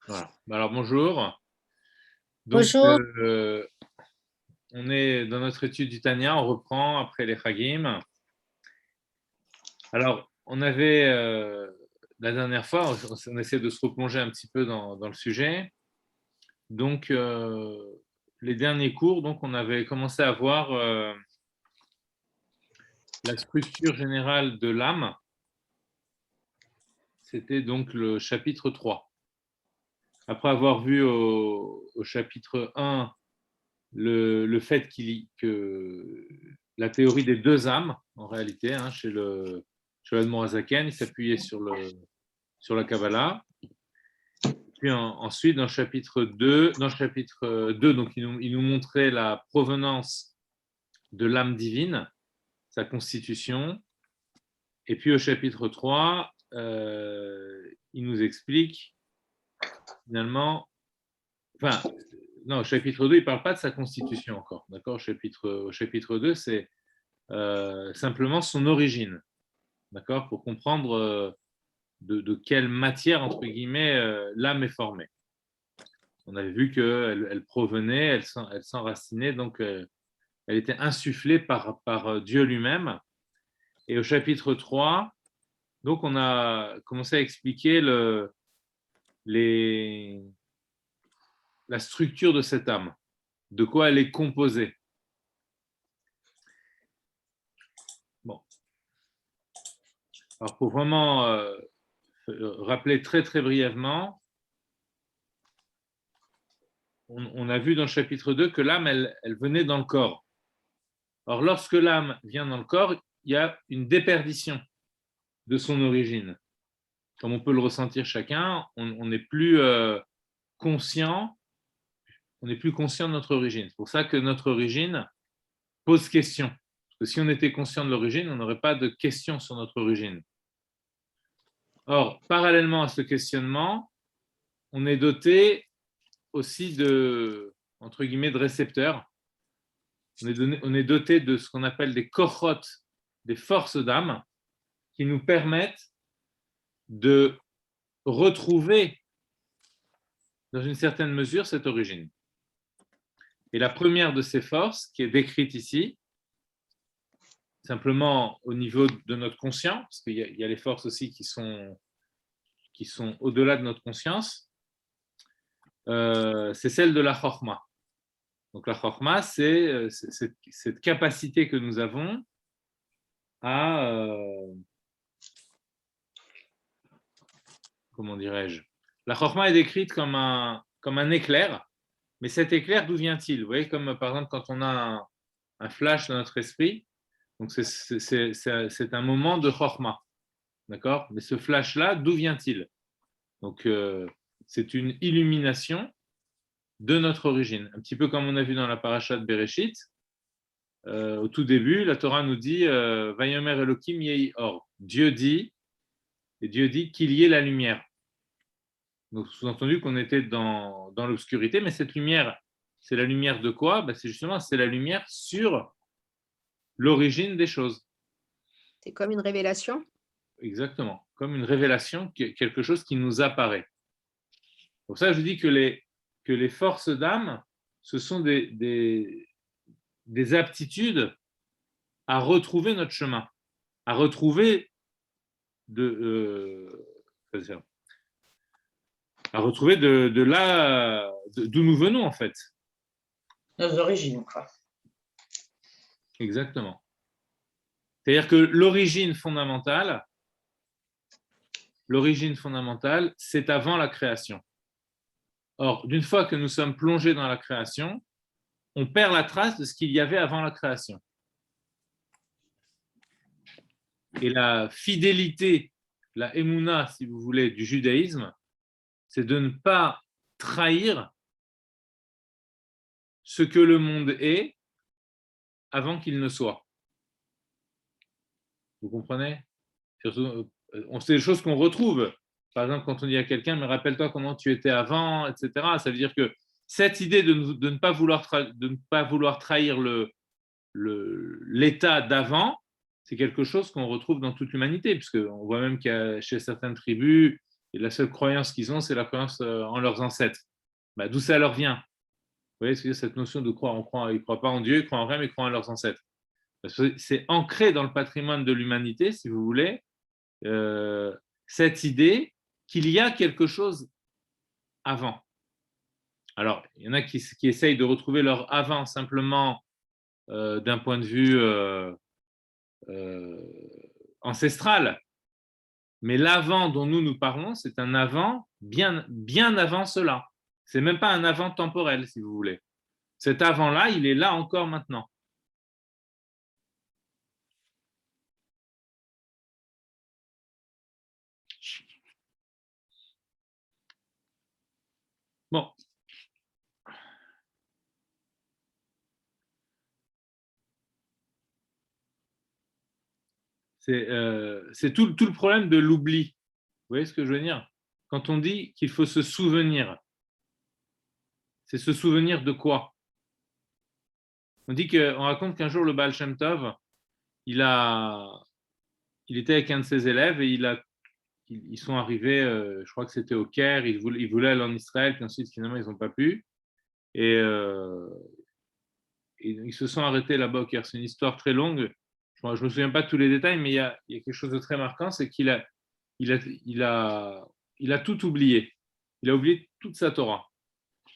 Voilà. Alors bonjour. Donc, Bonjour. on est dans notre étude du Tanya, on reprend après les Chagim. Alors, on avait la dernière fois, on essaie de se replonger un petit peu dans le sujet. Donc, les derniers cours, donc on avait commencé à voir la structure générale de l'âme. C'était donc le chapitre 3. Après avoir vu au chapitre 1 le fait que la théorie des deux âmes, en réalité, hein, chez l'Admor Azaken, il s'appuyait sur la Kabbalah. Puis ensuite, dans le chapitre 2, donc il nous montrait la provenance de l'âme divine, sa constitution. Et puis au chapitre 3, il nous explique finalement, enfin, non, au chapitre 2, il ne parle pas de sa constitution encore. D'accord, au chapitre 2, c'est simplement son origine, d'accord, pour comprendre de quelle matière, entre guillemets, l'âme est formée. On avait vu qu'elle provenait, elle s'enracinait, donc elle était insufflée par Dieu lui-même. Et au chapitre 3, donc on a commencé à expliquer la structure de cette âme, de quoi elle est composée. Bon. Alors pour vraiment rappeler très très brièvement, on a vu dans le chapitre 2 que l'âme, elle venait dans le corps. Or, lorsque l'âme vient dans le corps, il y a une déperdition de son origine. Comme on peut le ressentir chacun, on n'est plus conscient, on n'est plus conscient de notre origine. C'est pour ça que notre origine pose question. Parce que si on était conscient de l'origine, on n'aurait pas de question sur notre origine. Or, parallèlement à ce questionnement, on est doté aussi entre guillemets, de récepteurs. On est doté de ce qu'on appelle des kochot, des forces d'âme, qui nous permettent de retrouver, dans une certaine mesure, cette origine. Et la première de ces forces, qui est décrite ici, simplement au niveau de notre conscience, parce qu'il y a les forces aussi qui sont au-delà de notre conscience, c'est celle de la chorma. Donc la chorma, c'est cette capacité que nous avons à, comment dirais-je, la chorma est décrite comme un éclair, mais cet éclair, d'où vient-il? Vous voyez, comme par exemple quand on a un flash dans notre esprit, donc c'est un moment de chorma, d'accord? Mais ce flash-là, d'où vient-il? Donc c'est une illumination de notre origine, un petit peu comme on a vu dans la paracha de Bereshit. Au tout début, la Torah nous dit Vayomer Elohim yehi or. Dieu dit, et Dieu dit qu'il y ait la lumière. Donc, sous-entendu qu'on était dans l'obscurité, mais cette lumière, c'est la lumière de quoi? Ben, c'est la lumière sur l'origine des choses. C'est comme une révélation? Exactement. Comme une révélation, quelque chose qui nous apparaît. Pour ça, je dis que les forces d'âme, ce sont des aptitudes à retrouver notre chemin, à retrouver à retrouver de là d'où nous venons en fait. Nos origines, quoi. Exactement. C'est-à-dire que l'origine fondamentale, c'est avant la création. Or, d'une fois que nous sommes plongés dans la création, on perd la trace de ce qu'il y avait avant la création. Et la fidélité, la émouna, si vous voulez, du judaïsme, c'est de ne pas trahir ce que le monde est avant qu'il ne soit. Vous comprenez? Surtout, c'est des choses qu'on retrouve. Par exemple, quand on dit à quelqu'un, mais rappelle-toi comment tu étais avant, etc. Ça veut dire que cette idée de ne pas vouloir trahir l'état d'avant, c'est quelque chose qu'on retrouve dans toute l'humanité, puisqu'on voit même qu'il y a chez certaines tribus, Et la seule croyance qu'ils ont, c'est la croyance en leurs ancêtres. Bah, d'où ça leur vient? Vous voyez, cette notion de croire, ils ne croient pas en Dieu, ils ne croient en rien, mais ils croient en leurs ancêtres. Parce que c'est ancré dans le patrimoine de l'humanité, si vous voulez, cette idée qu'il y a quelque chose avant. Alors, il y en a qui essayent de retrouver leur avant simplement d'un point de vue ancestral. Mais l'avant dont nous parlons, c'est un avant bien, bien avant cela. Ce n'est même pas un avant temporel, si vous voulez. Cet avant-là, il est là encore maintenant. Bon. C'est tout le problème de l'oubli. Vous voyez ce que je veux dire? Quand on dit qu'il faut se souvenir, c'est se souvenir de quoi? On raconte qu'un jour, le Baal Shem Tov, il était avec un de ses élèves et ils sont arrivés, je crois que c'était au Caire, ils voulaient aller en Israël, puis ensuite, finalement, ils n'ont pas pu. Et ils se sont arrêtés là-bas au Caire. C'est une histoire très longue. Je ne me souviens pas de tous les détails, mais il y a quelque chose de très marquant, c'est qu'il a tout oublié. Il a oublié toute sa Torah.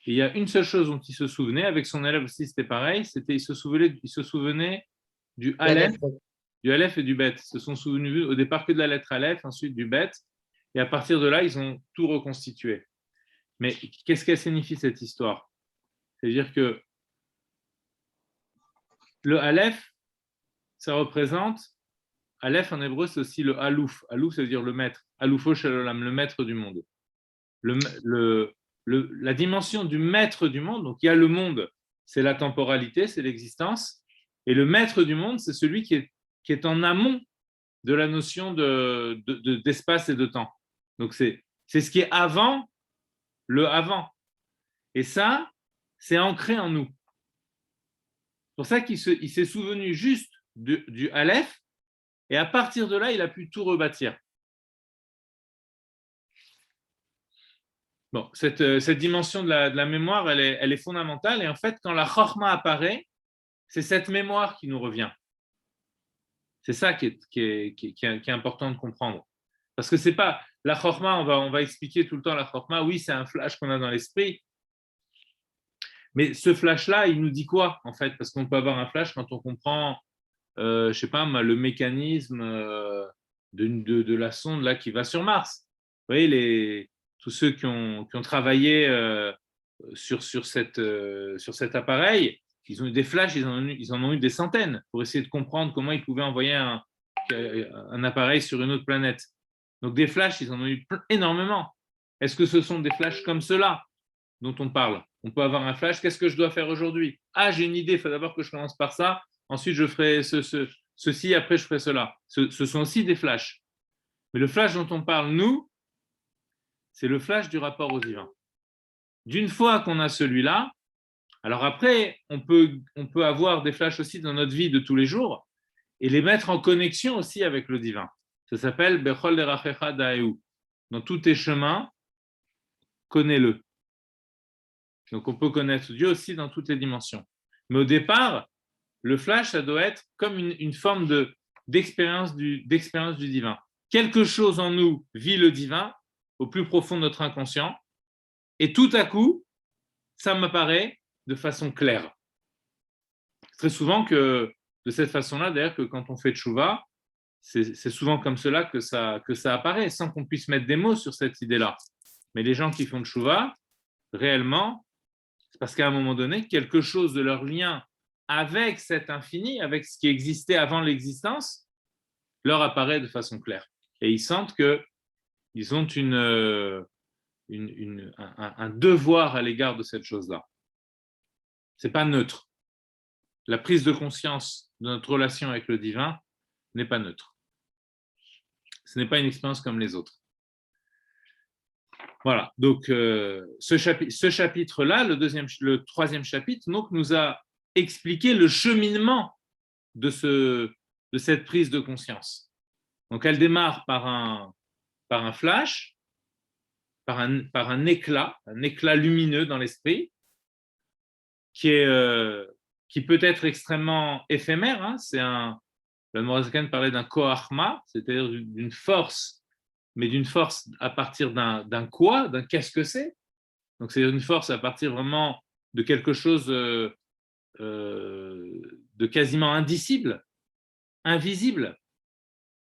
Et il y a une seule chose dont il se souvenait, avec son élève aussi, c'était pareil, il se souvenait du Aleph et du Bet. Ils se sont souvenus au départ que de la lettre Aleph, ensuite du Bet, et à partir de là, ils ont tout reconstitué. Mais qu'est-ce qu'elle signifie cette histoire? C'est-à-dire que le Aleph, ça représente, Aleph en hébreu, c'est aussi le Alouf. Alouf, ça veut dire le maître. Aloufo Shalom, le maître du monde. La dimension du maître du monde, donc il y a le monde, c'est la temporalité, c'est l'existence, et le maître du monde, c'est celui qui est en amont de la notion d'espace et de temps. Donc c'est ce qui est avant le avant. Et ça, c'est ancré en nous. C'est pour ça qu'il s'est souvenu juste du Aleph, et à partir de là, il a pu tout rebâtir. Bon, cette dimension de la mémoire, elle est fondamentale. Et en fait, quand la chorma apparaît, c'est cette mémoire qui nous revient. C'est ça qui est important de comprendre. Parce que c'est pas la chorma, on va expliquer tout le temps la chorma. Oui, c'est un flash qu'on a dans l'esprit. Mais ce flash-là, il nous dit quoi, en fait? Parce qu'on peut avoir un flash quand on comprend, je sais pas, le mécanisme de la sonde là, qui va sur Mars. Vous voyez, tous ceux qui ont travaillé sur cet appareil, ils ont eu des flashs, ils en ont eu des centaines pour essayer de comprendre comment ils pouvaient envoyer un appareil sur une autre planète. Donc des flashs, ils en ont eu énormément. Est-ce que ce sont des flashs comme ceux-là dont on parle? On peut avoir un flash, qu'est-ce que je dois faire aujourd'hui? Ah, j'ai une idée, il faut d'abord que je commence par ça, ensuite je ferai ceci, après je ferai cela. Ce sont aussi des flashs. Mais le flash dont on parle, nous, c'est le flash du rapport au divin. D'une fois qu'on a celui-là, alors après, on peut avoir des flashs aussi dans notre vie de tous les jours et les mettre en connexion aussi avec le divin. Ça s'appelle Bechol Derachecha Daeu. Dans tous tes chemins, connais-le. Donc on peut connaître Dieu aussi dans toutes les dimensions. Mais au départ, le flash, ça doit être comme une forme d'expérience du divin. Quelque chose en nous vit le divin au plus profond de notre inconscient, et tout à coup, ça m'apparaît de façon claire. Très souvent que de cette façon-là, d'ailleurs, que quand on fait tchouva, c'est souvent comme cela que ça apparaît, sans qu'on puisse mettre des mots sur cette idée-là. Mais les gens qui font tchouva, réellement, c'est parce qu'à un moment donné, quelque chose de leur lien avec cet infini, avec ce qui existait avant l'existence, leur apparaît de façon claire. Et ils sentent qu'ils ont un devoir à l'égard de cette chose-là. Ce n'est pas neutre. La prise de conscience de notre relation avec le divin n'est pas neutre. Ce n'est pas une expérience comme les autres. Voilà, donc ce chapitre-là, le troisième chapitre, donc, nous a expliqué le cheminement de cette prise de conscience. Donc elle démarre par un flash, par un éclat lumineux dans l'esprit, qui peut être extrêmement éphémère. Hein. Le Morazakan parlait d'un koachma, c'est-à-dire d'une force, mais d'une force à partir d'un quoi, d'un qu'est-ce que c'est. Donc c'est une force à partir vraiment de quelque chose de quasiment indicible, invisible,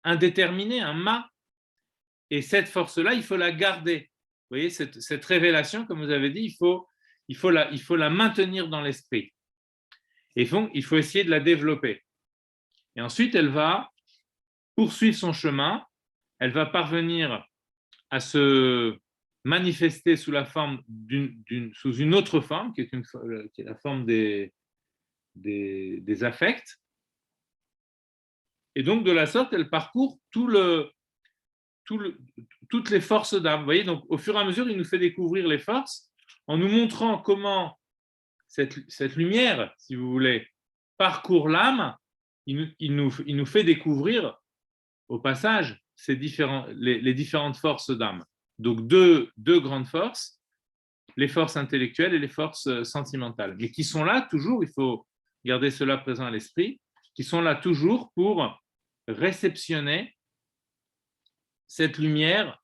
indéterminé, un ma. Et cette force-là, il faut la garder. Vous voyez, cette révélation, comme vous avez dit, il faut la maintenir dans l'esprit. Et donc, il faut essayer de la développer. Et ensuite, elle va poursuivre son chemin, elle va parvenir à se manifester sous la forme sous une autre forme, qui est la forme des affects. Et donc, de la sorte, elle parcourt toutes les forces d'âme. Vous voyez, donc, au fur et à mesure, il nous fait découvrir les forces en nous montrant comment cette lumière, si vous voulez, parcourt l'âme. Il nous fait découvrir, au passage, les différentes forces d'âme. Donc, deux grandes forces, les forces intellectuelles et les forces sentimentales, mais qui sont là toujours, il faut garder cela présent à l'esprit, qui sont là toujours pour réceptionner cette lumière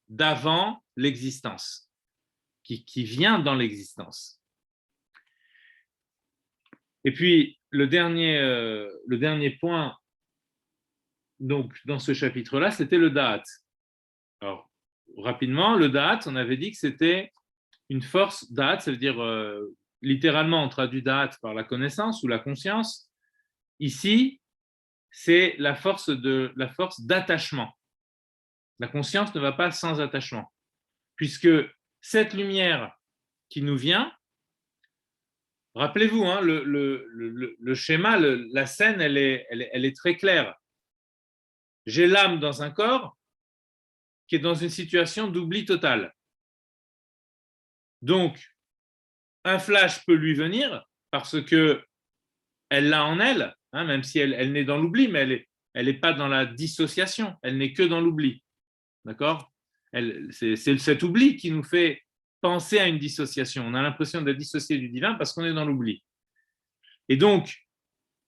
d'avant l'existence, qui vient dans l'existence. Et puis, le dernier point donc, dans ce chapitre-là, c'était le da'at. Alors, rapidement, le da'at, on avait dit que c'était une force da'at, ça veut dire, littéralement, on traduit da'at par la connaissance ou la conscience. Ici, c'est la force d'attachement. La conscience ne va pas sans attachement, puisque cette lumière qui nous vient, rappelez-vous, hein, le schéma, la scène, elle est très claire. J'ai l'âme dans un corps qui est dans une situation d'oubli total. Donc, un flash peut lui venir parce que elle l'a en elle, hein, même si elle naît dans l'oubli, mais elle n'est pas dans la dissociation, elle n'est que dans l'oubli. D'accord ? C'est cet oubli qui nous fait penser à une dissociation. On a l'impression d'être dissocié du divin parce qu'on est dans l'oubli. Et donc,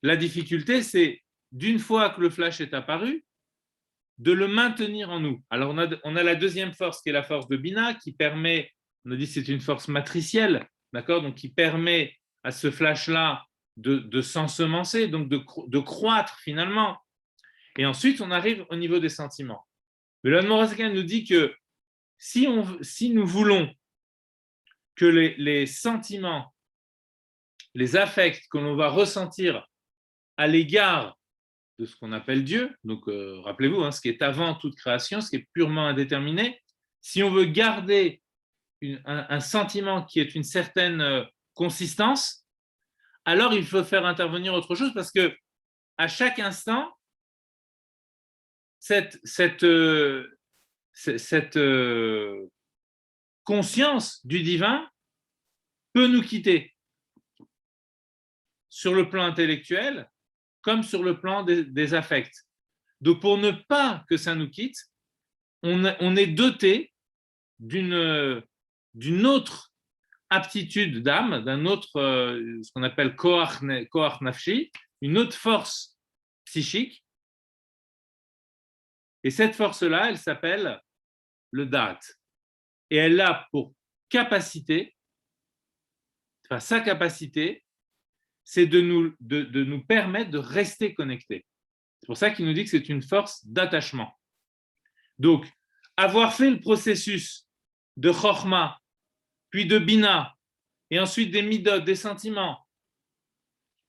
la difficulté, c'est d'une fois que le flash est apparu, de le maintenir en nous. Alors, on a la deuxième force qui est la force de Bina, qui permet, on a dit que c'est une force matricielle, d'accord, donc qui permet à ce flash-là de s'ensemencer, donc de croître finalement. Et ensuite, on arrive au niveau des sentiments. Mais le Morazakan nous dit que si nous voulons que les sentiments, les affects que l'on va ressentir à l'égard de ce qu'on appelle Dieu, donc rappelez-vous, hein, ce qui est avant toute création, ce qui est purement indéterminé, si on veut garder un sentiment qui est une certaine consistance, alors il faut faire intervenir autre chose parce que à chaque instant, cette conscience du divin peut nous quitter sur le plan intellectuel comme sur le plan des affects. Donc, pour ne pas que ça nous quitte, on est doté d'une autre aptitude d'âme, d'un autre, ce qu'on appelle koach nafshi, une autre force psychique. Et cette force-là, elle s'appelle le da'at. Et elle a pour capacité, enfin sa capacité, c'est de nous permettre de rester connectés. C'est pour ça qu'il nous dit que c'est une force d'attachement. Donc, avoir fait le processus de Chokhmah, puis de Bina, et ensuite des Midot, des sentiments,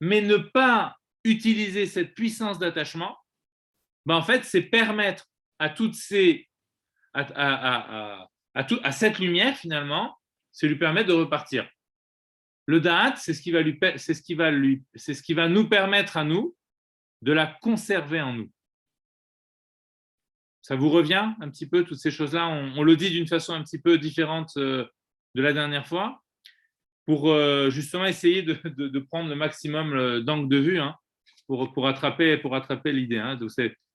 mais ne pas utiliser cette puissance d'attachement, ben en fait, c'est permettre à toutes à cette lumière, finalement, c'est lui permettre de repartir. Le da'at, c'est ce qui va nous permettre à nous de la conserver en nous. Ça vous revient un petit peu, toutes ces choses-là? On le dit d'une façon un petit peu différente de la dernière fois, pour justement essayer de prendre le maximum d'angle de vue, hein, pour attraper l'idée. Hein. Donc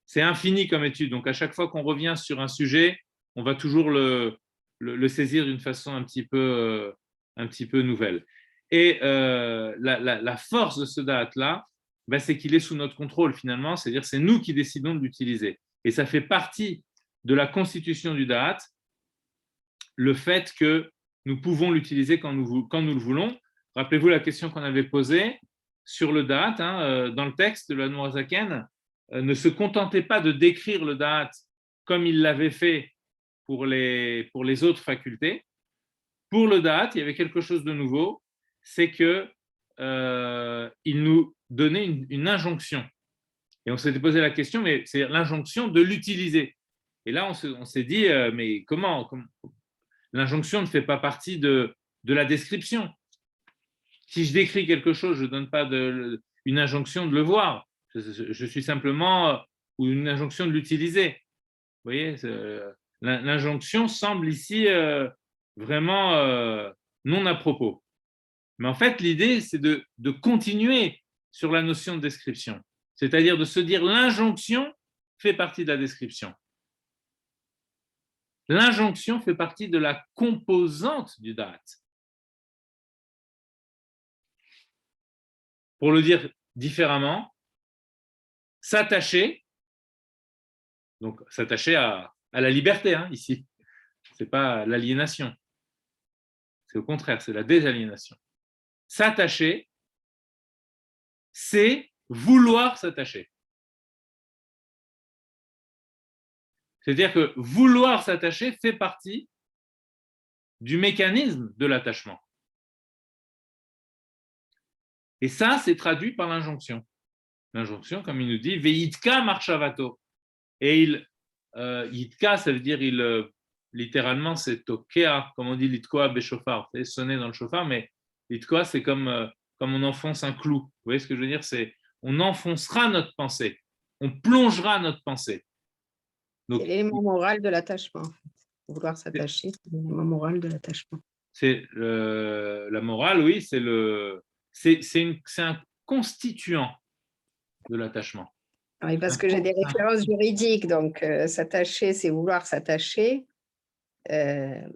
c'est infini comme étude. Donc à chaque fois qu'on revient sur un sujet, on va toujours le le saisir d'une façon un petit peu nouvelle. Et la force de ce da'at-là, ben, c'est qu'il est sous notre contrôle finalement, c'est-à-dire c'est nous qui décidons de l'utiliser. Et ça fait partie de la constitution du da'at, le fait que nous pouvons l'utiliser quand nous le voulons. Rappelez-vous la question qu'on avait posée sur le da'at, dans le texte de l'Admour HaZaken, ne se contentez pas de décrire le da'at comme il l'avait fait pour les autres facultés. Pour le da'at, il y avait quelque chose de nouveau, c'est qu'il nous donnait une injonction. Et on s'était posé la question, mais c'est l'injonction de l'utiliser. Et là, on s'est dit, mais comment l'injonction ne fait pas partie de la description. Si je décris quelque chose, je ne donne pas une injonction de le voir. Je suis simplement, ou une injonction de l'utiliser. Vous voyez, l'injonction semble ici vraiment non à propos. Mais en fait, l'idée, c'est de continuer sur la notion de description. C'est-à-dire de se dire l'injonction fait partie de la description. L'injonction fait partie de la composante du da'at. Pour le dire différemment, s'attacher, donc s'attacher à la liberté, ici, ce n'est pas l'aliénation, c'est au contraire, c'est la désaliénation. S'attacher, c'est vouloir s'attacher. C'est-à-dire que vouloir s'attacher fait partie du mécanisme de l'attachement. Et ça, c'est traduit par l'injonction. L'injonction, comme il nous dit, Veitka marchavato. Et yitka, ça veut dire, littéralement, c'est tokea, comme on dit litkoa beshofar, c'est sonner dans le chauffard, mais litkoa, c'est comme on enfonce un clou. Vous voyez ce que je veux dire? C'est on enfoncera notre pensée, on plongera notre pensée. C'est l'élément moral de l'attachement. Vouloir s'attacher, c'est l'élément moral de l'attachement. C'est la morale, oui, c'est un constituant de l'attachement. Oui, parce que j'ai des références juridiques, donc s'attacher, c'est vouloir s'attacher. Il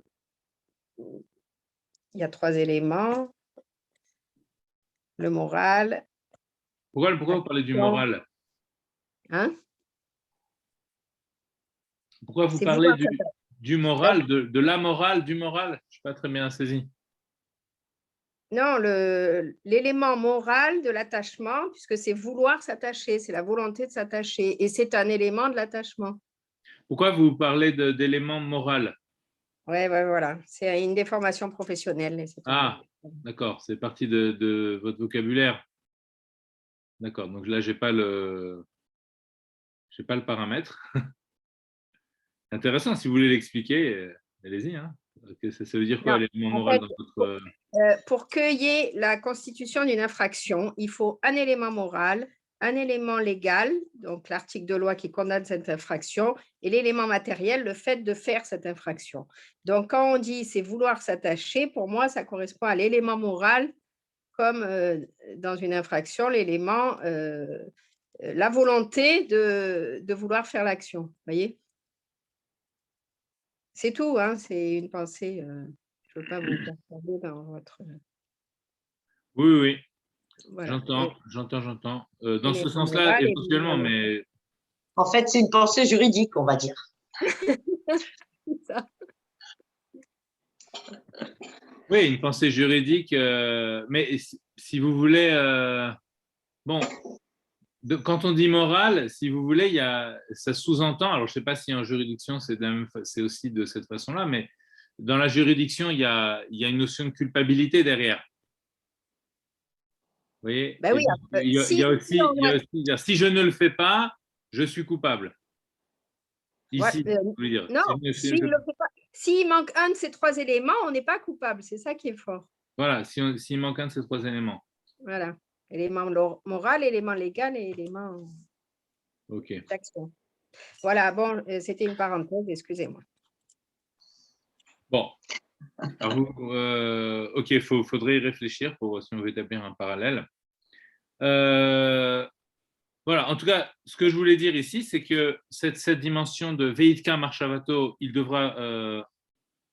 y a 3 éléments. Le moral. Pourquoi vous parlez du moral? Pourquoi vous parlez du moral, de la morale, du moral? Je n'ai pas très bien saisi. Non, l'élément moral de l'attachement, puisque c'est vouloir s'attacher, c'est la volonté de s'attacher, et c'est un élément de l'attachement. Pourquoi vous parlez d'élément moral? Oui, voilà, c'est une déformation professionnelle. D'accord, c'est partie de votre vocabulaire. D'accord, donc là, je n'ai pas le paramètre. Intéressant, si vous voulez l'expliquer, allez-y. Ça veut dire quoi, l'élément moral dans votre… Pour qu'il y ait la constitution d'une infraction, il faut un élément moral, un élément légal, donc l'article de loi qui condamne cette infraction, et l'élément matériel, le fait de faire cette infraction. Donc, quand on dit c'est vouloir s'attacher, pour moi, ça correspond à l'élément moral, comme dans une infraction, l'élément, la volonté de vouloir faire l'action. Vous voyez? C'est tout, c'est une pensée. Je ne veux pas vous perturber dans votre… Oui. Voilà. J'entends. Dans ce sens-là, éventuellement, mais… En fait, c'est une pensée juridique, on va dire. C'est ça. Oui, une pensée juridique, mais si vous voulez… bon, quand on dit morale, si vous voulez, ça sous-entend, alors je ne sais pas si en juridiction c'est aussi de cette façon-là, mais dans la juridiction, il y a une notion de culpabilité derrière. Vous voyez? Ben oui, il y a aussi, si je ne le fais pas, je suis coupable. Ici, je veux dire. Non, s'il manque un de ces 3 éléments, on n'est pas coupable. C'est ça qui est fort. Voilà, s'il manque un de ces 3 éléments. Voilà. Élément moral, élément légal et élément d'action. Voilà, bon, c'était une parenthèse, excusez-moi. Bon. Alors ok, faudrait y réfléchir pour si on veut établir un parallèle. Voilà, en tout cas, ce que je voulais dire ici, c'est que cette dimension de Veitka Marchavato, il devra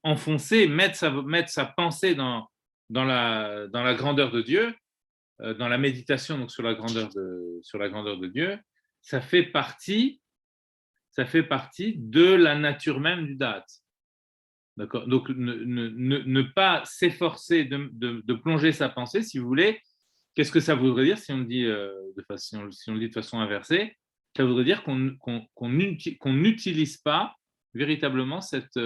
enfoncer, mettre sa pensée dans la grandeur de Dieu, dans la méditation donc sur la grandeur de Dieu, ça fait partie de la nature même du da'at. D'accord. Donc, ne pas s'efforcer de plonger sa pensée, si vous voulez. Qu'est-ce que ça voudrait dire si on le dit de façon inversée? Ça voudrait dire qu'on n'utilise pas véritablement cette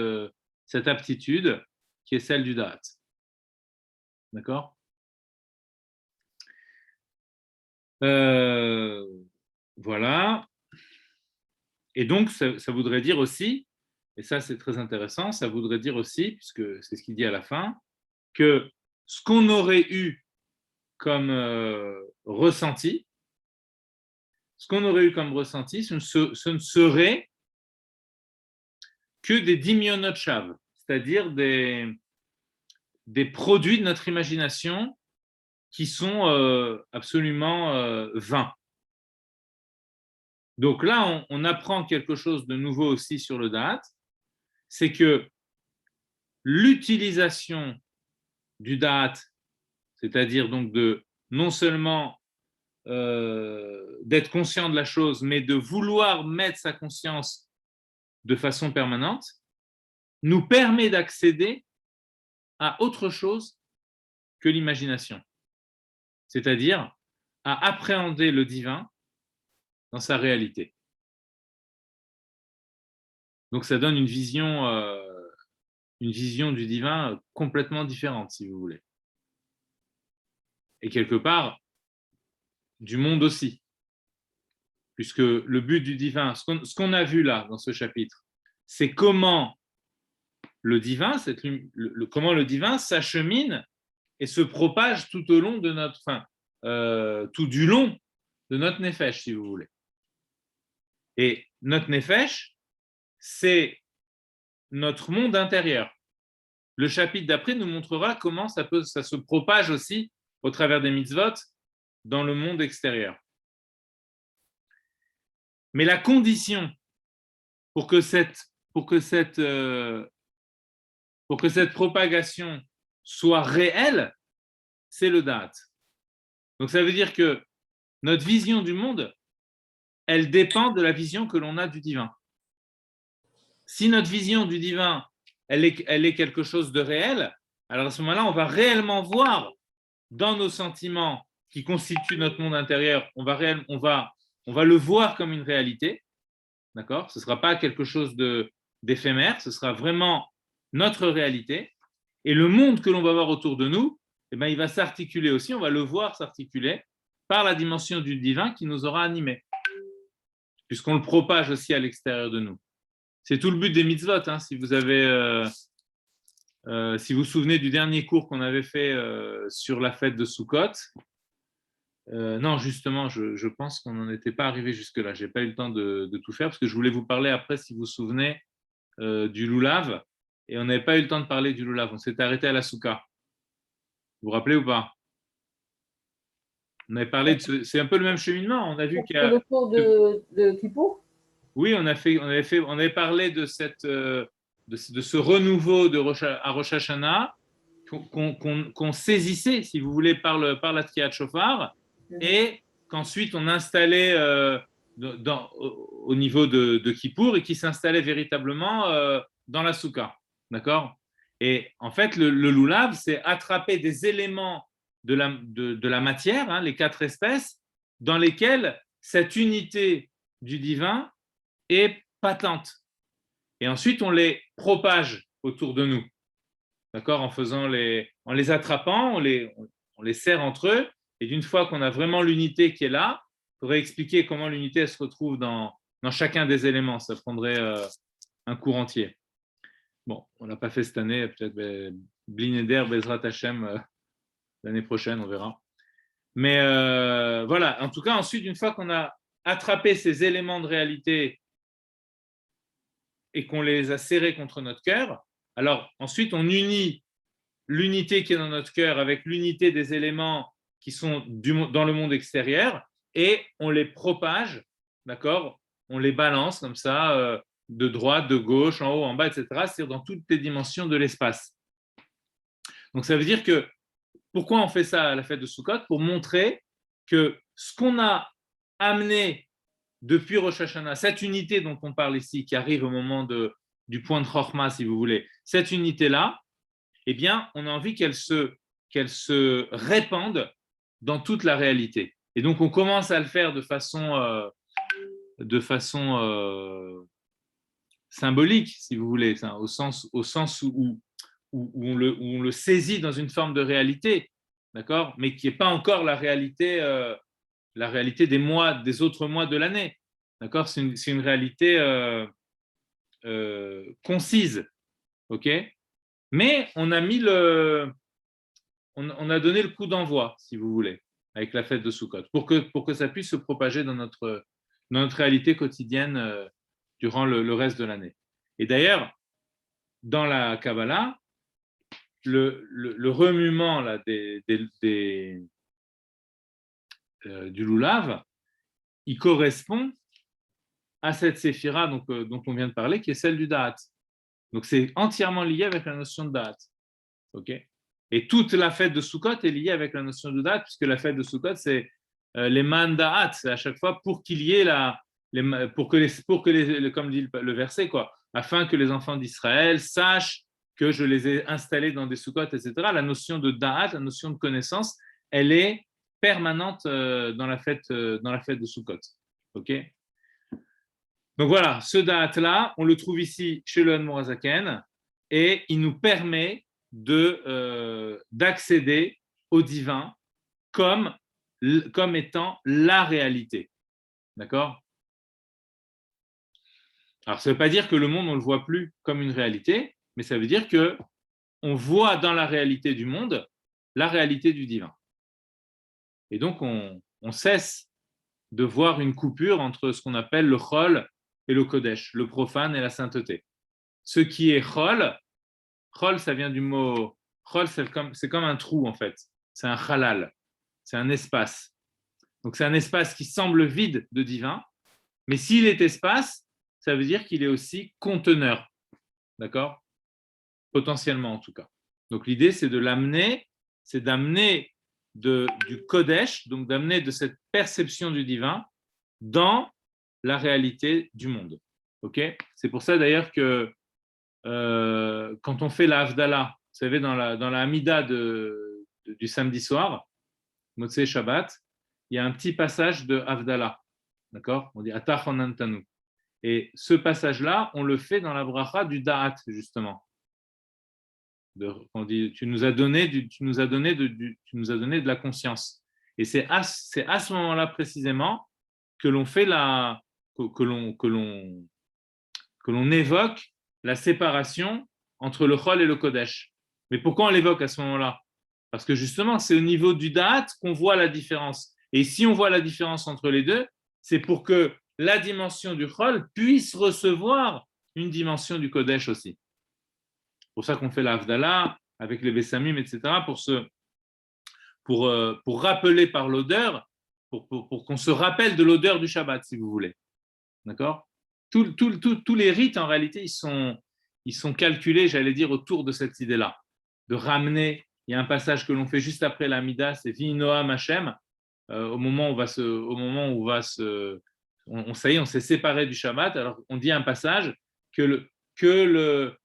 aptitude qui est celle du da'at. D'accord. Voilà. Et donc, ça voudrait dire aussi, et ça c'est très intéressant, ça voudrait dire aussi, puisque c'est ce qu'il dit à la fin, que ce qu'on aurait eu comme ressenti, ce ne serait que des dimyonot shav, c'est-à-dire des produits de notre imagination qui sont absolument vains. Donc là, on apprend quelque chose de nouveau aussi sur le da'at, c'est que l'utilisation du da'at, c'est-à-dire donc de non seulement d'être conscient de la chose, mais de vouloir mettre sa conscience de façon permanente, nous permet d'accéder à autre chose que l'imagination, c'est-à-dire à appréhender le divin dans sa réalité. Donc ça donne une vision du divin complètement différente, si vous voulez. Et quelque part, du monde aussi. Puisque le but du divin, ce qu'on a vu là, dans ce chapitre, c'est comment le divin s'achemine et se propage tout au long de notre, tout du long de notre nefesh, si vous voulez. Et notre nefesh, c'est notre monde intérieur. Le chapitre d'après nous montrera comment ça se propage aussi au travers des mitzvot dans le monde extérieur. Mais la condition pour que cette propagation soit réelle, c'est le da'at. Donc ça veut dire que notre vision du monde, elle dépend de la vision que l'on a du divin. Si notre vision du divin, elle est quelque chose de réel, alors à ce moment-là, on va réellement voir dans nos sentiments qui constituent notre monde intérieur, on va le voir comme une réalité, d'accord? Ce ne sera pas quelque chose d'éphémère, ce sera vraiment notre réalité. Et le monde que l'on va voir autour de nous, eh bien, il va s'articuler aussi, on va le voir s'articuler par la dimension du divin qui nous aura animés, puisqu'on le propage aussi à l'extérieur de nous. C'est tout le but des mitzvot. Hein. Si vous vous souvenez du dernier cours qu'on avait fait sur la fête de Sukkot, non, justement, je pense qu'on n'en était pas arrivé jusque-là. Je n'ai pas eu le temps de tout faire parce que je voulais vous parler après, si vous vous souvenez, du lulav. Et on n'avait pas eu le temps de parler du lulav. On s'est arrêté à la souka. Vous vous rappelez ou pas? On avait parlé c'est un peu le même cheminement. On a vu qu'il y a le cours de Kippour. Oui, on avait parlé de ce renouveau à Rosh Hashanah qu'on saisissait, si vous voulez, par la Tkiat Shofar, et qu'ensuite on installait au niveau de Kippour et qui s'installait véritablement dans la Souka. D'accord? Et en fait, le lulav, c'est attraper des éléments de la matière, hein, les 4 espèces, dans lesquelles cette unité du divin est patente. Et ensuite, on les propage autour de nous. D'accord? En les attrapant, on les serre entre eux. Et d'une fois qu'on a vraiment l'unité qui est là, il faudrait expliquer comment l'unité se retrouve dans chacun des éléments. Ça prendrait un cours entier. Bon, on ne l'a pas fait cette année. Peut-être Blineder, Bezrat Hashem, l'année prochaine, on verra. Mais voilà, en tout cas, ensuite, une fois qu'on a attrapé ces éléments de réalité et qu'on les a serrés contre notre cœur, alors ensuite on unit l'unité qui est dans notre cœur avec l'unité des éléments qui sont dans le monde extérieur et on les propage, d'accord? On les balance comme ça de droite, de gauche, en haut, en bas, etc., c'est-à-dire dans toutes les dimensions de l'espace. Donc ça veut dire que, pourquoi on fait ça à la fête de Sukkot? Pour montrer que ce qu'on a amené depuis Rosh Hashanah, cette unité dont on parle ici, qui arrive au moment du point de Chokhmah, si vous voulez, cette unité-là, eh bien, on a envie qu'elle se répande dans toute la réalité. Et donc, on commence à le faire de façon symbolique, si vous voulez, au sens où on le saisit dans une forme de réalité, d'accord, mais qui n'est pas encore la réalité des autres mois de l'année, d'accord. C'est une réalité concise, ok. Mais on a on a donné le coup d'envoi, si vous voulez, avec la fête de Sukkot, pour que ça puisse se propager dans notre réalité quotidienne durant le reste de l'année. Et d'ailleurs, dans la Kabbalah, le remuement là, du loulav, il correspond à cette séphira dont on vient de parler, qui est celle du Da'at. Donc c'est entièrement lié avec la notion de Da'at. Okay. Et toute la fête de Sukkot est liée avec la notion de Da'at, puisque la fête de Sukkot, c'est les man Da'at, c'est à chaque fois pour qu'il y ait comme dit le verset, quoi, afin que les enfants d'Israël sachent que je les ai installés dans des Sukkot, etc. La notion de Da'at, la notion de connaissance, elle est permanente dans la fête de Sukkot. Ok. Donc voilà, ce Da'at-là, on le trouve ici chez le Admor HaZaken, et il nous permet d'accéder au divin comme étant la réalité. D'accord? Alors, ça ne veut pas dire que le monde, on ne le voit plus comme une réalité, mais ça veut dire qu'on voit dans la réalité du monde la réalité du divin. Et donc, on cesse de voir une coupure entre ce qu'on appelle le chol et le kodesh, le profane et la sainteté. Ce qui est chol, ça vient du mot chol, c'est comme un trou en fait. C'est un halal, c'est un espace. Donc c'est un espace qui semble vide de divin, mais s'il est espace, ça veut dire qu'il est aussi conteneur. D'accord? Potentiellement en tout cas. Donc l'idée c'est d'amener du kodesh, donc d'amener de cette perception du divin dans la réalité du monde. Ok? C'est pour ça d'ailleurs que quand on fait la Havdalah, vous savez, dans la Hamida du samedi soir, Motzei Shabbat, il y a un petit passage de Havdalah. D'accord? On dit Atach Onantanu. Et ce passage-là, on le fait dans la bracha du Da'at, justement. On dit tu nous as donné de la conscience. Et c'est à ce moment-là précisément que l'on fait que l'on évoque la séparation entre le chol et le kodesh. Mais pourquoi on l'évoque à ce moment-là? Parce que justement, c'est au niveau du da'at qu'on voit la différence. Et si on voit la différence entre les deux, c'est pour que la dimension du chol puisse recevoir une dimension du kodesh aussi. C'est pour ça qu'on fait la Havdalah avec les Bessamim, etc., pour rappeler par l'odeur, pour qu'on se rappelle de l'odeur du Shabbat, si vous voulez. D'accord? Tous les rites, en réalité, ils sont calculés, j'allais dire, autour de cette idée-là, de ramener. Il y a un passage que l'on fait juste après l'Amida, c'est Vinoam Hashem, au moment où on s'est séparé du Shabbat. Alors, on dit un passage que le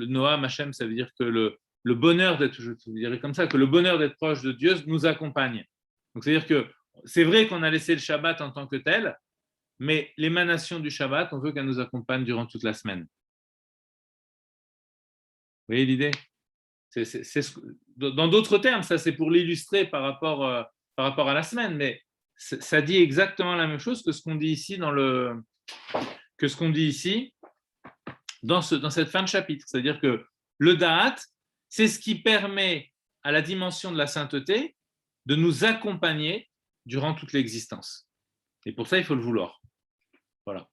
Noam Hashem, ça veut dire que le bonheur d'être, je dirais comme ça, que le bonheur d'être proche de Dieu nous accompagne. Donc, c'est-à-dire que c'est vrai qu'on a laissé le Shabbat en tant que tel, mais l'émanation du Shabbat, on veut qu'elle nous accompagne durant toute la semaine. Vous voyez l'idée? Dans d'autres termes, ça c'est pour l'illustrer par rapport à la semaine, mais ça dit exactement la même chose que ce qu'on dit ici dans cette fin de chapitre. C'est-à-dire que le Da'at, c'est ce qui permet à la dimension de la sainteté de nous accompagner durant toute l'existence. Et pour ça, il faut le vouloir. Voilà.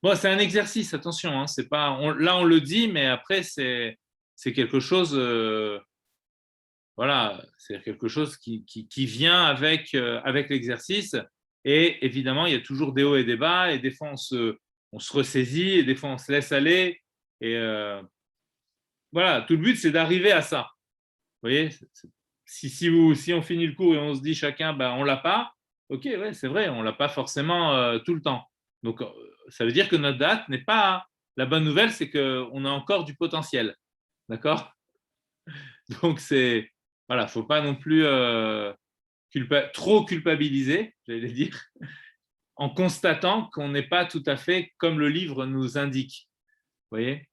Bon, c'est un exercice, attention. Hein, c'est pas, là, on le dit, mais après, c'est quelque chose. Voilà, c'est quelque chose qui vient avec l'exercice. Et évidemment, il y a toujours des hauts et des bas. Et des fois, on se ressaisit et des fois on se laisse aller. Et voilà, tout le but c'est d'arriver à ça. Vous voyez, si on finit le cours et on se dit chacun, ben, on ne l'a pas, ok, ouais, c'est vrai, on ne l'a pas forcément tout le temps. Donc, ça veut dire que notre date n'est pas… La bonne nouvelle, c'est qu'on a encore du potentiel. D'accord? Donc, c'est… Voilà, il ne faut pas non plus trop culpabiliser, j'allais dire, en constatant qu'on n'est pas tout à fait comme le livre nous indique. Vous voyez?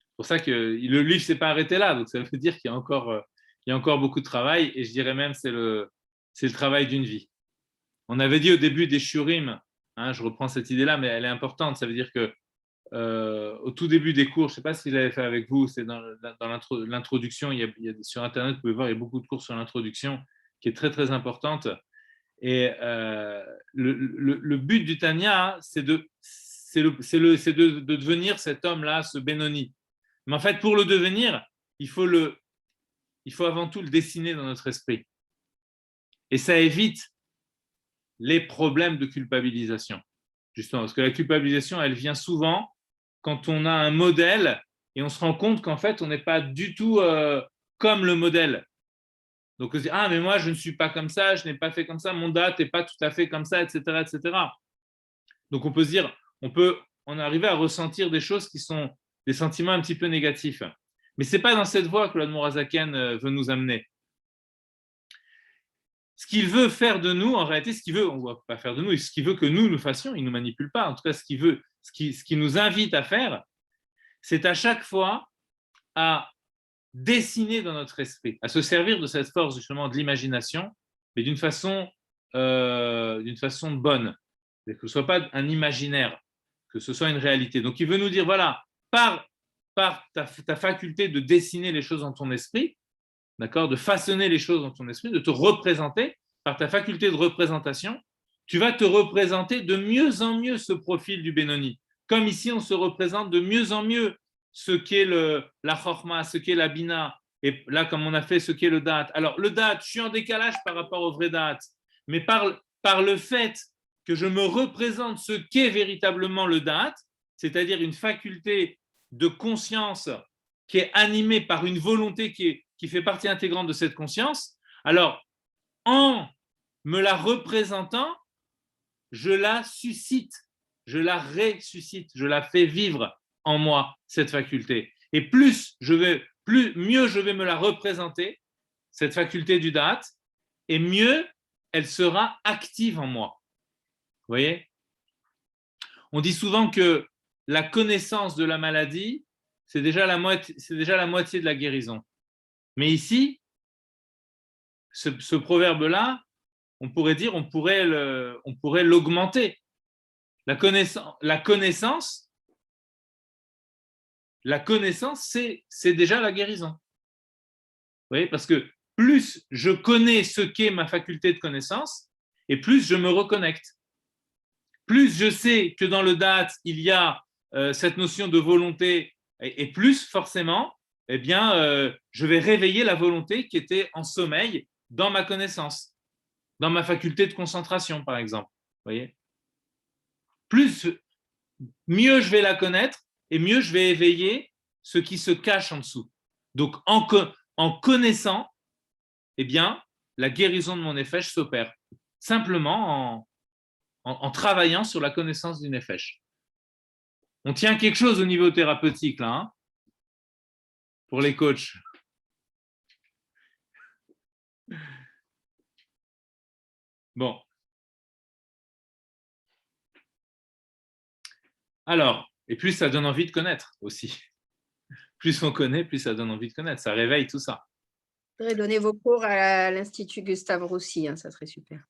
C'est pour ça que le livre ne s'est pas arrêté là. Donc, ça veut dire qu'il y a encore beaucoup de travail. Et je dirais même c'est le travail d'une vie. On avait dit au début des Shurim, hein, je reprends cette idée-là, mais elle est importante. Ça veut dire que au tout début des cours, je ne sais pas si je l'avais fait avec vous, c'est dans l'introduction, sur Internet, vous pouvez voir, il y a beaucoup de cours sur l'introduction qui est très, très importante. Et le but du Tanya, c'est de devenir cet homme-là, ce Benoni. Mais en fait, pour le devenir, il faut avant tout le dessiner dans notre esprit. Et ça évite les problèmes de culpabilisation. Justement, parce que la culpabilisation, elle vient souvent quand on a un modèle et on se rend compte qu'en fait, on n'est pas du tout comme le modèle. Donc, on se dit, ah, mais moi, je ne suis pas comme ça, je n'ai pas fait comme ça, mon date n'est pas tout à fait comme ça, etc., etc. Donc, on peut se dire, on arrive à ressentir des choses qui sont des sentiments un petit peu négatifs. Mais ce n'est pas dans cette voie que l'Admor HaZaken veut nous amener. Ce qu'il veut faire de nous, en réalité, on ne va pas faire de nous, ce qu'il veut que nous fassions, il ne nous manipule pas. En tout cas, ce qu'il nous invite à faire, c'est à chaque fois à dessiner dans notre esprit, à se servir de cette force justement de l'imagination, mais d'une façon bonne, que ce ne soit pas un imaginaire, que ce soit une réalité. Donc il veut nous dire, voilà, par ta faculté de dessiner les choses dans ton esprit, d'accord, de façonner les choses dans ton esprit, de te représenter, par ta faculté de représentation, tu vas te représenter de mieux en mieux ce profil du Benoni. Comme ici, on se représente de mieux en mieux ce qu'est la Chorma, ce qu'est la Bina, et là, comme on a fait, ce qu'est le Da'at. Alors, le Da'at, je suis en décalage par rapport au vrai Da'at, mais par le fait que je me représente ce qu'est véritablement le Da'at, c'est-à-dire une faculté de conscience qui est animée par une volonté qui fait partie intégrante de cette conscience, alors, en me la représentant, je la suscite, je la ressuscite, je la fais vivre en moi, cette faculté. Et mieux je vais me la représenter, cette faculté du Da'at, et mieux elle sera active en moi. Vous voyez? On dit souvent que la connaissance de la maladie, c'est déjà la moitié de la guérison. Mais ici, ce proverbe-là, on pourrait l'augmenter. La connaissance, c'est déjà la guérison. Vous voyez, parce que plus je connais ce qu'est ma faculté de connaissance, et plus je me reconnecte. Plus je sais que dans le Da'at, il y a cette notion de volonté, et plus forcément, eh bien, je vais réveiller la volonté qui était en sommeil dans ma connaissance, dans ma faculté de concentration, par exemple. Vous voyez? Mieux je vais la connaître, et mieux je vais éveiller ce qui se cache en dessous. Donc, en connaissant, eh bien, la guérison de mon nefesh s'opère. Simplement en travaillant sur la connaissance du nefesh. On tient quelque chose au niveau thérapeutique, là, hein, pour les coachs. Bon. Alors, et plus ça donne envie de connaître aussi. Plus on connaît, plus ça donne envie de connaître. Ça réveille tout ça. Je voudrais donner vos cours à l'Institut Gustave Roussy, hein, ça serait super.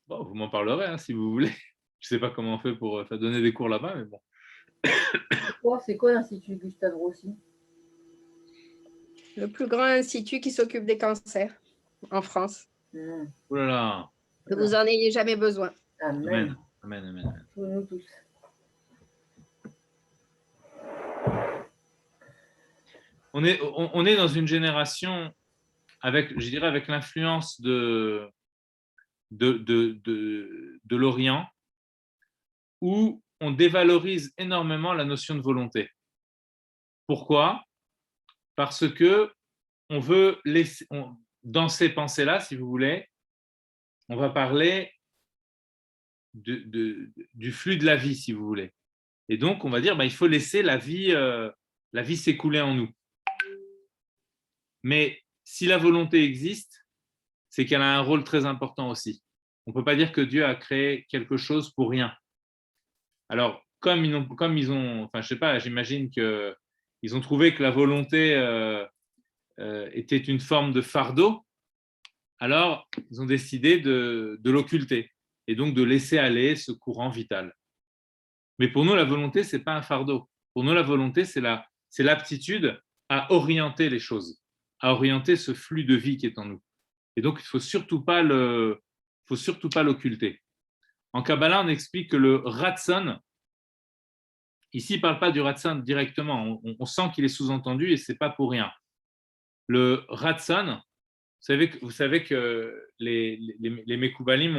Bon, vous m'en parlerez hein, si vous voulez. Je ne sais pas comment on fait pour donner des cours là-bas, mais bon. C'est quoi l'Institut Gustave Roussy? Le plus grand institut qui s'occupe des cancers en France. Oh là là. Que vous n'en ayez jamais besoin. Amen. Amen, amen, amen. Pour nous tous. On est dans une génération avec, je dirais, avec l'influence de l'Orient, où on dévalorise énormément la notion de volonté. Pourquoi? Parce que on veut laisser, dans ces pensées-là, si vous voulez, on va parler du flux de la vie, si vous voulez. Et donc, on va dire, il faut laisser la vie s'écouler en nous. Mais si la volonté existe, c'est qu'elle a un rôle très important aussi. On ne peut pas dire que Dieu a créé quelque chose pour rien. Alors, comme ils ont, enfin, je sais pas, j'imagine qu'ils ont trouvé que la volonté était une forme de fardeau, alors ils ont décidé de l'occulter et donc de laisser aller ce courant vital. Mais pour nous, la volonté, ce n'est pas un fardeau. Pour nous, la volonté, c'est l'aptitude à orienter les choses, à orienter ce flux de vie qui est en nous. Et donc, il ne faut surtout pas l'occulter. En Kabbalah, on explique que le Ratson, ici, il ne parle pas du Ratson directement. On sent qu'il est sous-entendu et ce n'est pas pour rien. Le Ratson, vous savez que les Mekoubalim,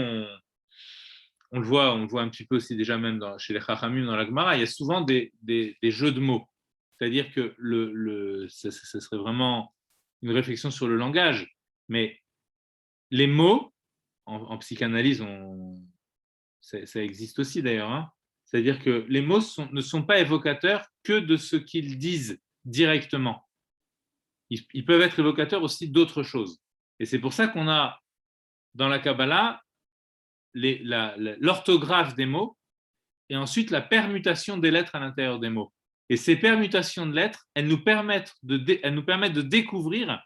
on le voit un petit peu aussi déjà même chez les Chachamim dans la Gemara, il y a souvent des jeux de mots. C'est-à-dire que ce serait vraiment une réflexion sur le langage. Mais les mots, en psychanalyse, ça existe aussi d'ailleurs, hein. C'est-à-dire que les mots ne sont pas évocateurs que de ce qu'ils disent directement. Ils peuvent être évocateurs aussi d'autres choses. Et c'est pour ça qu'on a dans la Kabbalah l'orthographe des mots et ensuite la permutation des lettres à l'intérieur des mots. Et ces permutations de lettres, elles nous permettent de découvrir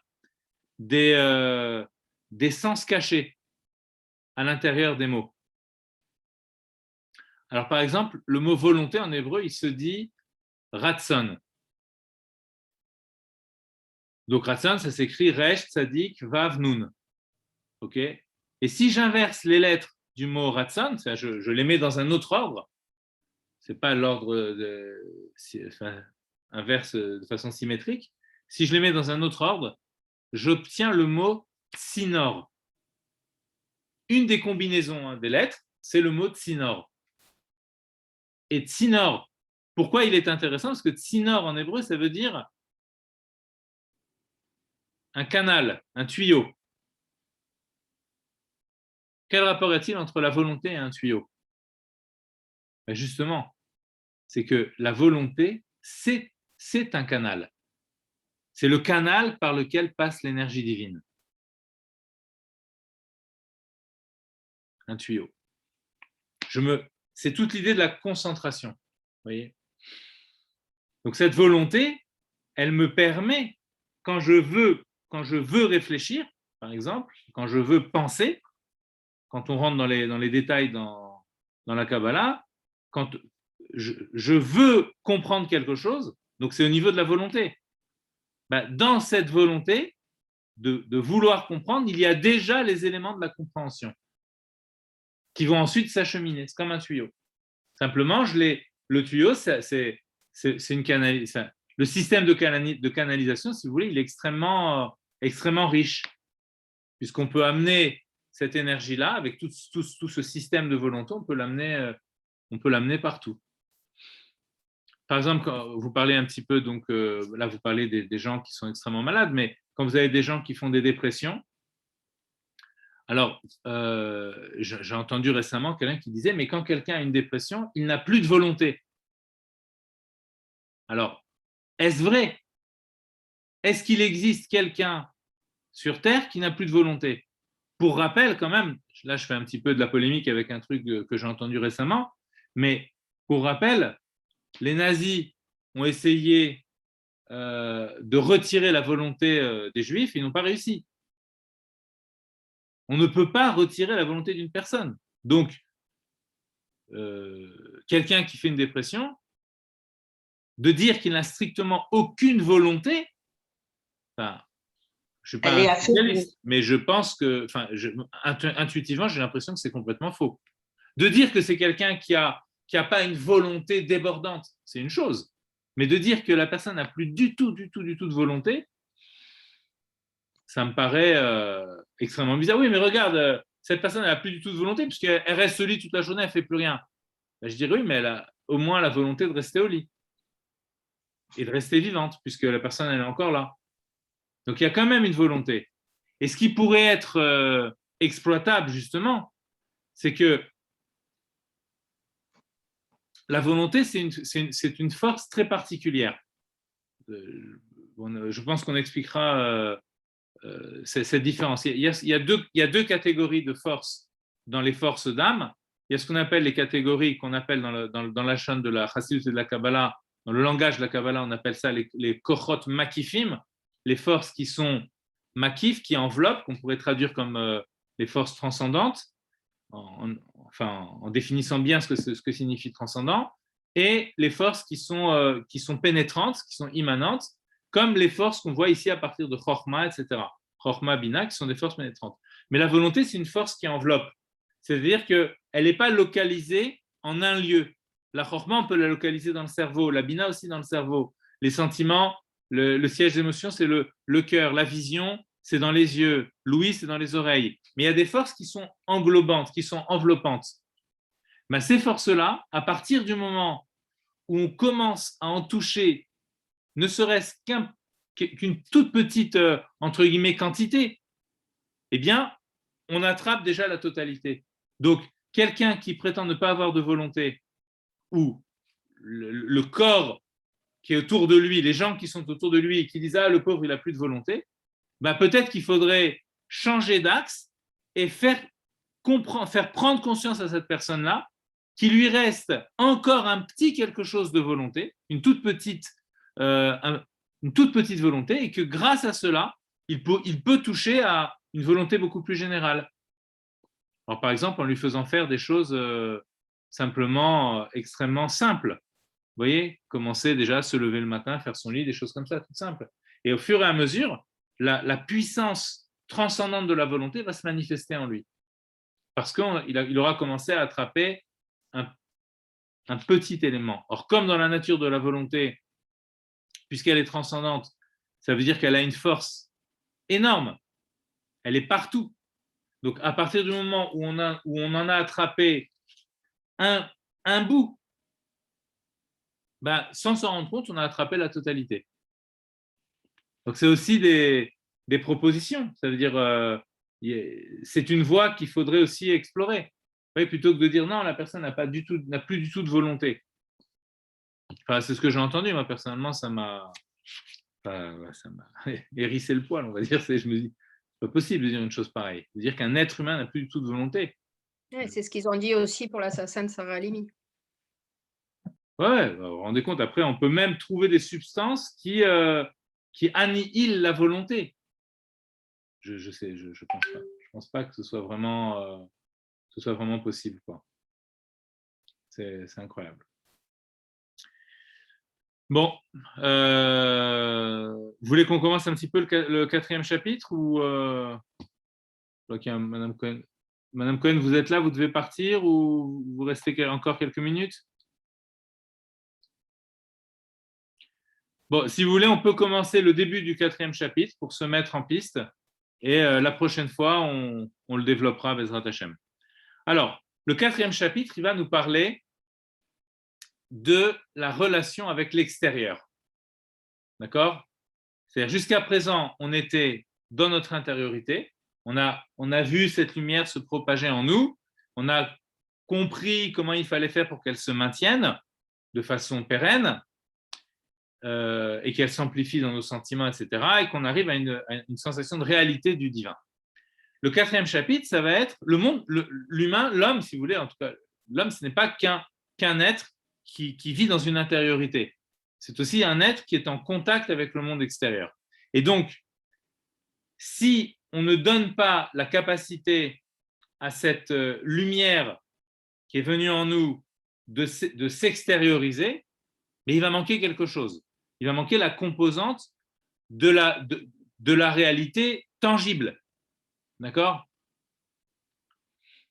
des sens cachés à l'intérieur des mots. Alors par exemple, le mot volonté en hébreu, il se dit ratson. Donc ratson, ça s'écrit resh, tzadik, vav, nun. Ok? Et si j'inverse les lettres du mot ratson, je les mets dans un autre ordre, c'est pas l'ordre inverse de façon symétrique. Si je les mets dans un autre ordre, j'obtiens le mot tsinor. Une des combinaisons des lettres, c'est le mot tsinor. Et tsinor, pourquoi il est intéressant? Parce que tsinor en hébreu, ça veut dire un canal, un tuyau. Quel rapport y a-t-il entre la volonté et un tuyau? Ben justement, c'est que la volonté, c'est un canal. C'est le canal par lequel passe l'énergie divine. Un tuyau. C'est toute l'idée de la concentration. Vous voyez? Donc cette volonté, elle me permet, quand je veux réfléchir, par exemple, quand je veux penser, quand on rentre dans les détails dans la Kabbalah, quand je veux comprendre quelque chose, donc c'est au niveau de la volonté. Ben, dans cette volonté de vouloir comprendre, il y a déjà les éléments de la compréhension qui vont ensuite s'acheminer. C'est comme un tuyau. Simplement, le tuyau, c'est une canalisation. Le système de canalisation, si vous voulez, il est extrêmement riche, puisqu'on peut amener cette énergie-là, avec tout ce système de volonté, on peut l'amener partout. Par exemple, quand vous parlez un petit peu, donc là, vous parlez des gens qui sont extrêmement malades, mais quand vous avez des gens qui font des dépressions, alors, j'ai entendu récemment quelqu'un qui disait, mais quand quelqu'un a une dépression, il n'a plus de volonté. Alors, est-ce vrai? Est-ce qu'il existe quelqu'un sur Terre qui n'a plus de volonté? Pour rappel, quand même, là je fais un petit peu de la polémique avec un truc que j'ai entendu récemment, mais pour rappel, les nazis ont essayé de retirer la volonté des Juifs, ils n'ont pas réussi. On ne peut pas retirer la volonté d'une personne. Donc, quelqu'un qui fait une dépression, de dire qu'il n'a strictement aucune volonté, enfin, je ne suis pas un spécialiste, mais je pense que, intuitivement, j'ai l'impression que c'est complètement faux. De dire que c'est quelqu'un qui a pas une volonté débordante, c'est une chose. Mais de dire que la personne n'a plus du tout de volonté, ça me paraît extrêmement bizarre. Oui, mais regarde, cette personne n'a plus du tout de volonté, puisqu'elle reste au lit toute la journée, elle ne fait plus rien. Ben, je dirais oui, mais elle a au moins la volonté de rester au lit et de rester vivante, puisque la personne elle est encore là. Donc il y a quand même une volonté. Et ce qui pourrait être exploitable, justement, c'est que la volonté, c'est une force très particulière. Je pense qu'on expliquera cette différence. Il y a deux catégories de forces dans les forces d'âme. Il y a ce qu'on appelle les catégories qu'on appelle dans la chaîne de la Chassidut et de la Kabbalah, dans le langage de la Kabbalah, on appelle ça les kochot makifim, les forces qui sont makif, qui enveloppent, qu'on pourrait traduire comme les forces transcendantes, en définissant bien ce que signifie transcendant, et les forces qui sont pénétrantes, qui sont immanentes, comme les forces qu'on voit ici à partir de Chochma, etc. Chochma, Bina, qui sont des forces pénétrantes. Mais la volonté, c'est une force qui enveloppe. C'est-à-dire qu'elle n'est pas localisée en un lieu. La Chochma, on peut la localiser dans le cerveau, la Bina aussi dans le cerveau. Les sentiments, le siège d'émotion, c'est le cœur. La vision, c'est dans les yeux. L'ouïe, c'est dans les oreilles. Mais il y a des forces qui sont englobantes, qui sont enveloppantes. Ben, ces forces-là, à partir du moment où on commence à en toucher ne serait-ce qu'une toute petite, entre guillemets, quantité, eh bien, on attrape déjà la totalité. Donc, quelqu'un qui prétend ne pas avoir de volonté, ou le corps qui est autour de lui, les gens qui sont autour de lui et qui disent « Ah, le pauvre, il n'a plus de volonté », ben, peut-être qu'il faudrait changer d'axe et faire prendre conscience à cette personne-là qu'il lui reste encore un petit quelque chose de volonté, une toute petite volonté, et que grâce à cela, il peut toucher à une volonté beaucoup plus générale. Alors, par exemple, en lui faisant faire des choses simplement extrêmement simples. Vous voyez, commencer déjà à se lever le matin, faire son lit, des choses comme ça, tout simple. Et au fur et à mesure, la puissance transcendante de la volonté va se manifester en lui. Parce qu'il aura commencé à attraper un petit élément. Or, comme dans la nature de la volonté, puisqu'elle est transcendante, ça veut dire qu'elle a une force énorme. Elle est partout. Donc, à partir du moment où on en a attrapé un bout, ben, sans s'en rendre compte, on a attrapé la totalité. Donc, c'est aussi des propositions. Ça veut dire, c'est une voie qu'il faudrait aussi explorer. Oui, plutôt que de dire non, la personne n'a plus du tout de volonté. Enfin, c'est ce que j'ai entendu, moi, personnellement, ça m'a hérissé le poil, on va dire. Je me dis, c'est pas possible de dire une chose pareille. De dire qu'un être humain n'a plus du tout de volonté. Ouais, c'est ce qu'ils ont dit aussi pour l'assassin de Sarah Halimi. Ouais, vous vous rendez compte, après, on peut même trouver des substances qui annihilent la volonté. Je sais, je pense pas. Je pense pas que ce soit vraiment possible, quoi. C'est incroyable. Bon, vous voulez qu'on commence un petit peu le 4e chapitre ou okay, Madame Cohen. Madame Cohen, vous êtes là, vous devez partir ou vous restez encore quelques minutes? Bon, si vous voulez, on peut commencer le début du 4e chapitre pour se mettre en piste et la prochaine fois, on le développera Bezrat Hashem. Alors, le 4e chapitre, il va nous parler de la relation avec l'extérieur. D'accord? C'est-à-dire, jusqu'à présent, on était dans notre intériorité, on a vu cette lumière se propager en nous, on a compris comment il fallait faire pour qu'elle se maintienne de façon pérenne et qu'elle s'amplifie dans nos sentiments, etc., et qu'on arrive à une sensation de réalité du divin. Le 4e chapitre, ça va être le monde, l'humain, l'homme, si vous voulez, en tout cas, l'homme, ce n'est pas qu'un être qui vit dans une intériorité. C'est aussi un être qui est en contact avec le monde extérieur. Et donc, si on ne donne pas la capacité à cette lumière qui est venue en nous de s'extérioriser, mais il va manquer quelque chose. Il va manquer la composante de la réalité tangible. D'accord?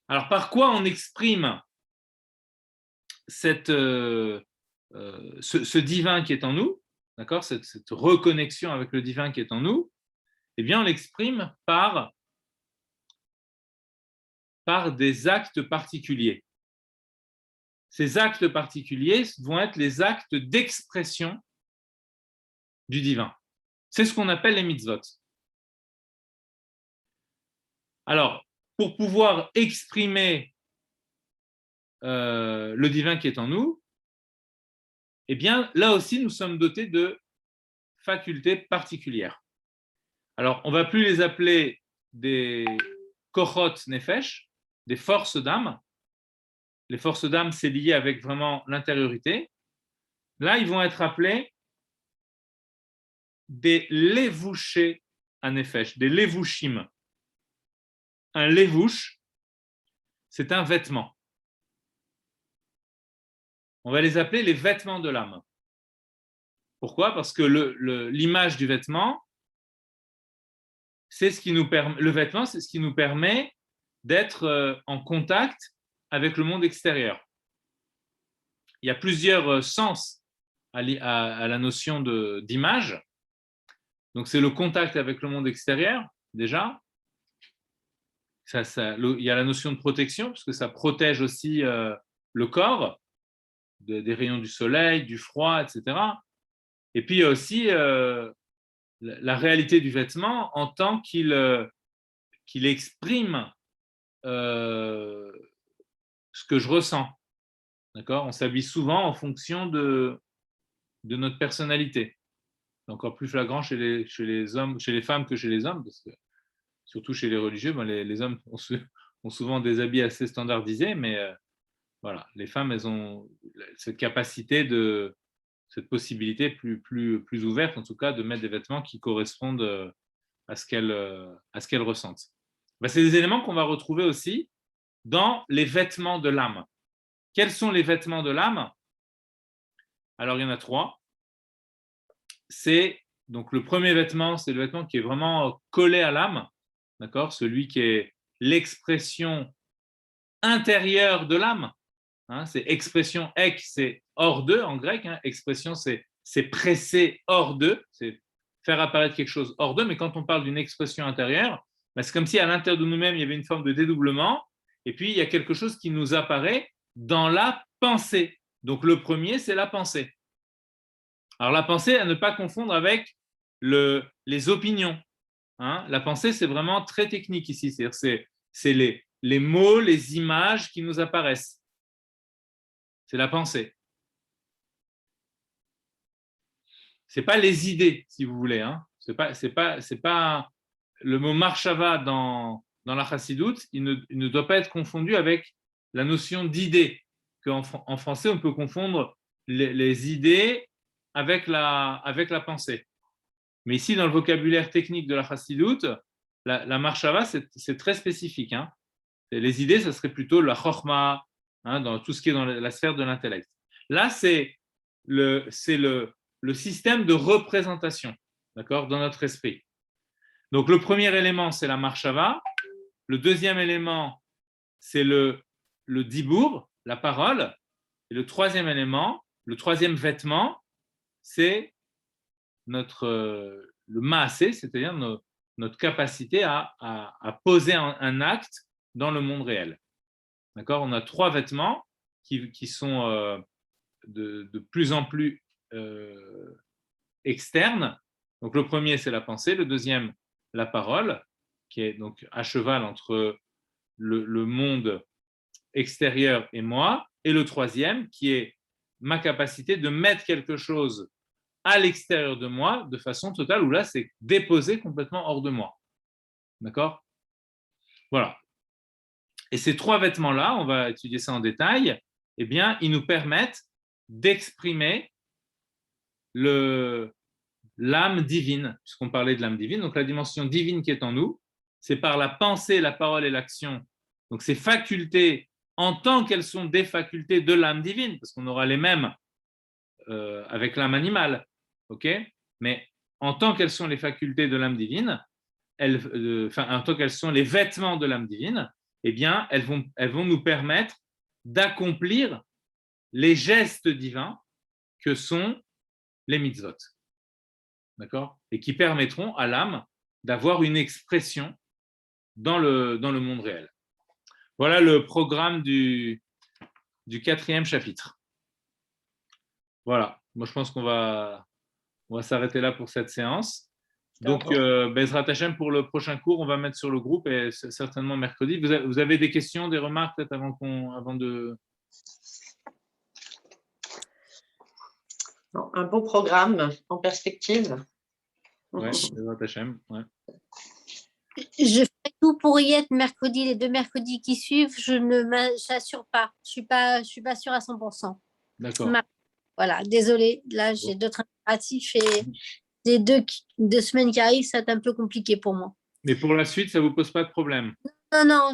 Alors, par quoi on exprime ce divin qui est en nous, d'accord, cette reconnexion avec le divin qui est en nous? Eh bien, on l'exprime par des actes particuliers. ces actes particuliers vont être les actes d'expression du divin. C'est ce qu'on appelle les mitzvot. Alors, pour pouvoir exprimer le divin qui est en nous, eh bien, là aussi, nous sommes dotés de facultés particulières. Alors, on ne va plus les appeler des kochot nefesh, des forces d'âme. Les forces d'âme, c'est lié avec vraiment l'intériorité. Là, ils vont être appelés des levouchés à nefesh, des levouchim. Un levouch, c'est un vêtement. On va les appeler les vêtements de l'âme. Pourquoi? Parce que l'image du vêtement, c'est ce qui nous permet, le vêtement, c'est ce qui nous permet d'être en contact avec le monde extérieur. Il y a plusieurs sens à la notion d'image. Donc, c'est le contact avec le monde extérieur, déjà. Il y a la notion de protection, parce que ça protège aussi le corps des rayons du soleil, du froid, etc. Et puis, il y a aussi la réalité du vêtement en tant qu'il exprime ce que je ressens. D'accord? On s'habille souvent en fonction de notre personnalité. C'est encore plus flagrant chez les hommes, chez les femmes que chez les hommes, parce que surtout chez les religieux, les hommes ont souvent des habits assez standardisés, mais voilà, les femmes, elles ont cette capacité cette possibilité plus ouverte, en tout cas, de mettre des vêtements qui correspondent à ce qu'elles ressentent. C'est des éléments qu'on va retrouver aussi dans les vêtements de l'âme. Quels sont les vêtements de l'âme? Alors, il y en a 3. Donc le premier vêtement, c'est le vêtement qui est vraiment collé à l'âme, d'accord? Celui qui est l'expression intérieure de l'âme. Hein, c'est expression ek, c'est hors d'eux en grec. Hein, expression, c'est presser hors d'eux, c'est faire apparaître quelque chose hors d'eux. Mais quand on parle d'une expression intérieure, c'est comme si à l'intérieur de nous-mêmes, il y avait une forme de dédoublement. Et puis, il y a quelque chose qui nous apparaît dans la pensée. Donc, le premier, c'est la pensée. Alors, la pensée, à ne pas confondre avec les opinions. Hein. La pensée, c'est vraiment très technique ici. C'est les mots, les images qui nous apparaissent. C'est la pensée. Ce n'est pas les idées, si vous voulez. Hein. C'est pas le mot marshava dans la chassidoute, il ne doit pas être confondu avec la notion d'idée. En français, on peut confondre les idées avec la pensée. Mais ici, dans le vocabulaire technique de la chassidoute, la marshava, c'est très spécifique. Hein. Les idées, ça serait plutôt la chokhma, hein, dans tout ce qui est dans la sphère de l'intellect. Là, c'est le système de représentation, d'accord, dans notre esprit. Donc, le premier élément, c'est la marshava. Le deuxième élément, c'est le dibour, la parole. Et le troisième élément, le troisième vêtement, c'est le maasé, c'est-à-dire notre capacité à poser un acte dans le monde réel. D'accord? On a 3 vêtements qui sont de plus en plus externes. Donc, le premier, c'est la pensée. Le deuxième, la parole, qui est donc à cheval entre le monde extérieur et moi. Et le troisième, qui est ma capacité de mettre quelque chose à l'extérieur de moi de façon totale, où là, c'est déposé complètement hors de moi. D'accord? Voilà. Et ces 3 vêtements-là, on va étudier ça en détail, eh bien, ils nous permettent d'exprimer l'âme divine, puisqu'on parlait de l'âme divine. Donc, la dimension divine qui est en nous, c'est par la pensée, la parole et l'action. Donc, ces facultés, en tant qu'elles sont des facultés de l'âme divine, parce qu'on aura les mêmes avec l'âme animale, ok? Mais en tant qu'elles sont les facultés de l'âme divine, en tant qu'elles sont les vêtements de l'âme divine, eh bien, elles vont nous permettre d'accomplir les gestes divins que sont les mitzvot. D'accord? Et qui permettront à l'âme d'avoir une expression dans le monde réel. Voilà le programme du du 4e chapitre. Voilà, moi je pense qu'on va s'arrêter là pour cette séance. Donc, Bezrat Hashem, pour le prochain cours, on va mettre sur le groupe et certainement mercredi. Vous avez des questions, des remarques peut-être avant de… Un beau programme en perspective. Oui, Bezrat Hashem, ouais. Je ferai tout pour y être mercredi, les 2 mercredis qui suivent. Je ne m'assure pas. Je suis pas sûre à 100%. D'accord. Voilà, désolée. Là, j'ai d'autres impératifs et les 2 semaines qui arrivent, ça va être un peu compliqué pour moi. Mais pour la suite, ça ne vous pose pas de problème? Non, non.